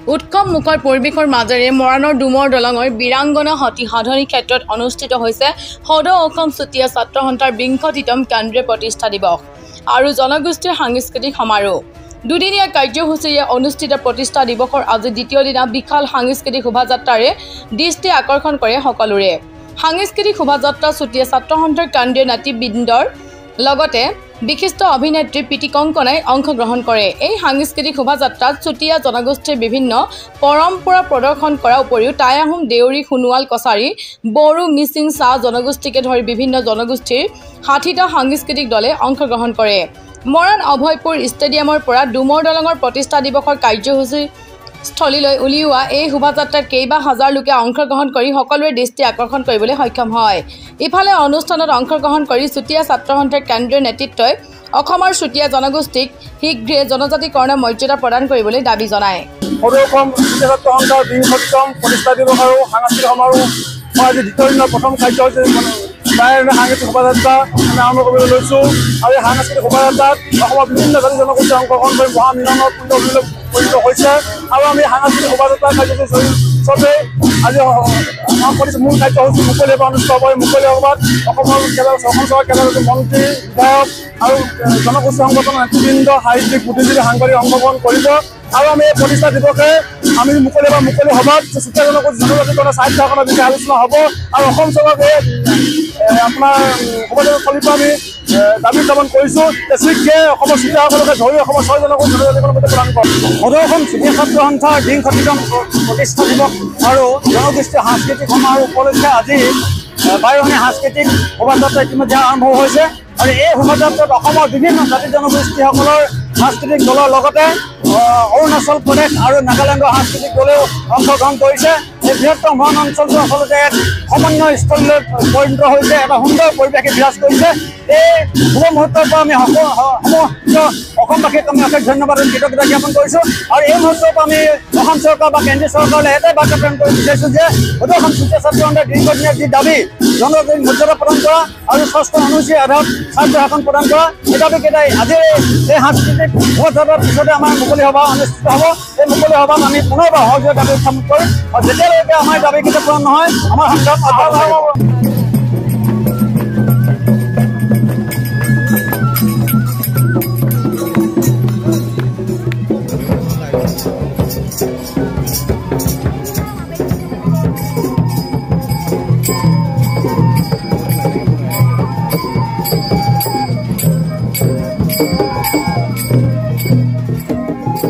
উৎসৱ মুখৰ পৰিৱেশৰ মাজেৰে মৰাণৰ ডুমৰ দলঙৰ বীৰাংগনা সতী সাধনী ক্ষেত্ৰত অনুষ্ঠিত হৈছে সদৌ অসম চুতীয়া ছাত্ৰ সন্থাৰ ২৫তম কেন্দ্ৰীয় প্ৰতিষ্ঠা দিৱস আৰু জনগোষ্ঠীৰ সাংস্কৃতিক সমাৰোহ। দুদিনীয়া কাৰ্যসূচীৰে অনুষ্ঠিত প্ৰতিষ্ঠা দিৱসৰ আজি দ্বিতীয় দিনা বিশাল সাংস্কৃতিক শোভাযাত্ৰাৰে দৃষ্টি আকৰ্ষণ কৰে সকলোৰে। সাংস্কৃতিক শোভাযাত্ৰা চুতীয়া ছাত্ৰ সন্থাৰ কেন্দ্ৰীয় নেতৃবৃন্দৰ লগতে বিশিষ্ট অভিনেত্ৰী প্ৰীতি কংকনাই অংশগ্ৰহণ কৰে। এই সাংস্কৃতিক শোভাযাত্ৰাত চুতীয়া জনগোষ্ঠীৰ বিভিন্ন পৰম্পৰা প্ৰদৰ্শন কৰাৰ উপৰিও টাই আহোম, দেউৰী, সোণোৱাল, কছাৰী, বড়ো, মিচিং, চাহ জনগোষ্ঠীকে ধৰি বিভিন্ন জনগোষ্ঠীৰ ৬০টা সাংস্কৃতিক দলে অংশগ্ৰহণ কৰে। মৰাণ অভয়পুৰ ষ্টেডিয়ামৰ পৰা ডুমৰ দলঙৰ প্ৰতিষ্ঠা দিৱসৰ কাৰ্যসূচী স্থলীলৈ উলিওৱা এই শোভাযাত্ৰাত কেইবা হাজাৰ লোকে অংশগ্ৰহণ কৰি সকলোৰে দৃষ্টি আকৰ্ষণ কৰিবলৈ সক্ষম হয়। ইফালে অনুষ্ঠানত অংশগ্ৰহণ কৰি চুতীয়া ছাত্ৰ সন্থাৰ কেন্দ্ৰীয় নেতৃত্বই অসমৰ চুতীয়া জনগোষ্ঠীক শীঘ্ৰে জনজাতিকৰণৰ মৰ্যাদা প্ৰদান কৰিবলৈ দাবী জনায়। সদৌ অসম চুতীয়া ছাত্ৰ সন্থাৰ ২৫তম প্ৰতিষ্ঠা দিৱস আৰু সাংস্কৃতিক সমাৰোহ আজি দ্বিতীয় দিনৰ প্ৰথম কাৰ্যসূচী সাংস্কৃতিক শোভাযাত্ৰা আমি আৰম্ভ কৰিবলৈ লৈছোঁ আৰু এই সাংস্কৃতিক শোভাযাত্ৰাত অসমৰ বিভিন্ন জাতি জনগোষ্ঠীয়ে অংশগ্ৰহণ কৰি মহামিলনৰ পূৰ্ণ পৰিণত হৈছে আৰু আমি সাংস্কৃতিক শোভাযাত্ৰা কাৰ্যসূচী হিচাপে আজি মূল কাৰ্যসূচী মুকলি সভা অনুষ্ঠিত হ'ব। মুকলি সভাত অসমৰ অসম চৰকাৰৰ কেইবাগৰাকী মন্ত্ৰী, বিধায়ক আৰু জনগোষ্ঠী সংগঠনৰ নেতৃবৃন্দ, সাহিত্যিক, বুদ্ধিজীৱী, সাংবাদিক অংশগ্ৰহণ কৰিব আৰু আমি এই প্ৰতিষ্ঠা দিৱসে আমি মুকলি সভাত চুতীয়া জনগোষ্ঠীকৰণৰ স্বাৰ্থকৰণৰ বিষয়ে আলোচনা হ'ব আৰু অসম চৰকাৰে আপোনাৰ শোভাযাত্ৰাস্থলীৰ পৰা আমি দাবী উত্থাপন কৰিছোঁ যে শীঘ্ৰে অসমৰ চুতীয়াসকলকে ধৰি অসমৰ ৬ জনগোষ্ঠী জনজাতিকৰণৰ মৰ্যাদা প্ৰদান কৰক। সদৌ অসম চুতীয়া ছাত্ৰ সন্থাৰ ২৫তম প্ৰতিষ্ঠা দিৱস আৰু জনগোষ্ঠীয় সাংস্কৃতিক সমাৰোহ উপলক্ষে আজি বাৰেৰহণীয়া সাংস্কৃতিক শোভাযাত্ৰা ইতিমধ্যে আৰম্ভ হৈছে আৰু এই শোভাযাত্ৰাত অসমৰ বিভিন্ন জাতি জনগোষ্ঠীসকলৰ সাংস্কৃতিক দলৰ লগতে অৰুণাচল প্ৰদেশ আৰু নাগালেণ্ডৰ সাংস্কৃতিক দলেও অংশগ্ৰহণ কৰিছে। এই বৃহত্তম মৰাণ অঞ্চলটো আচলতে এক সমন্বয় স্থলীলৈ পৰিণত হৈছে, এটা সুন্দৰ পৰিৱেশে বিৰাজ কৰিছে। এই শুভ মুহূৰ্তৰ পৰা আমি সমগ্ৰ অসমবাসীক আমি অশেষ ধন্যবাদ আৰু কৃতজ্ঞতা জ্ঞাপন কৰিছোঁ আৰু এই মুহূৰ্তৰ পৰা আমি অসম চৰকাৰ বা কেন্দ্ৰীয় চৰকাৰলৈ এটাই বাৰ্তা প্ৰেৰণ কৰিব বিচাৰিছোঁ যে সদৌ অসম চুতীয়া ছাত্ৰ সন্থাৰ দীৰ্ঘদিনীয়া যি দাবী জনজাতিক মৰ্যাদা প্ৰদান কৰা আৰু ৬ষ্ঠ অনুসূচীৰ আধাৰত স্বাস্থ্য শাসন প্ৰদান কৰা, এই দাবীকেইটাই আজি এই সাংস্কৃতিক শোভাযাত্ৰাৰ পিছতে আমাৰ মুকলি সভা অনুষ্ঠিত হ'ব। এই মুকলি সভাত আমি পুনৰবাৰ সহযোগ দাবী উত্থাপন কৰিম আৰু যেতিয়ালৈকে আমাৰ দাবীকেইটা পূৰণ নহয় আমাৰ সংগ্ৰাম অব্যাহত থাকিব।